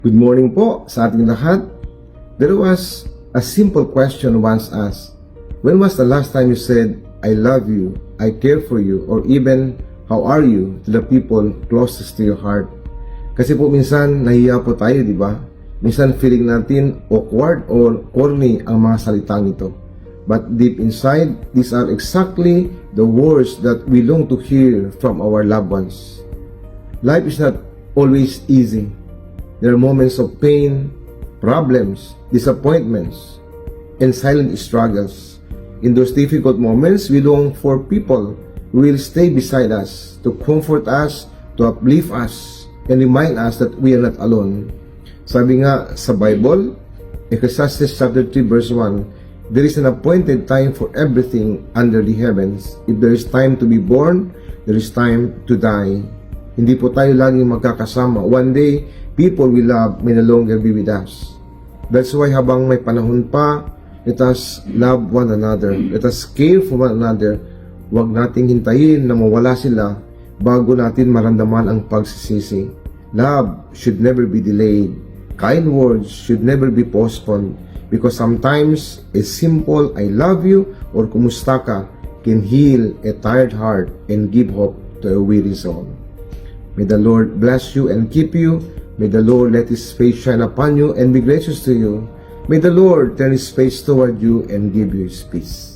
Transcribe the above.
Good morning po sa ating lahat. There was a simple question once asked. When was the last time you said, I love you, I care for you, or even, how are you, to the people closest to your heart? Kasi po minsan, nahiya po tayo, di ba? Minsan feeling natin awkward or corny ang mga salitang ito. But deep inside, these are exactly the words that we long to hear from our loved ones. Life is not always easy. There are moments of pain, problems, disappointments, and silent struggles. In those difficult moments, we long for people who will stay beside us, to comfort us, to uplift us, and remind us that we are not alone. Sabi nga sa Bible, Ecclesiastes chapter 3 verse 1, there is an appointed time for everything under the heavens. If there is time to be born, there is time to die. Hindi po tayo laging magkakasama. One day, people we love may no longer be with us. That's why habang may panahon pa, let us love one another. Let us care for one another. Huwag nating hintayin na mawala sila bago natin maramdaman ang pagsisisi. Love should never be delayed. Kind words should never be postponed. Because sometimes, a simple I love you or kumusta ka can heal a tired heart and give hope to a weary soul. May the Lord bless you and keep you. May the Lord let His face shine upon you and be gracious to you. May the Lord turn His face toward you and give you His peace.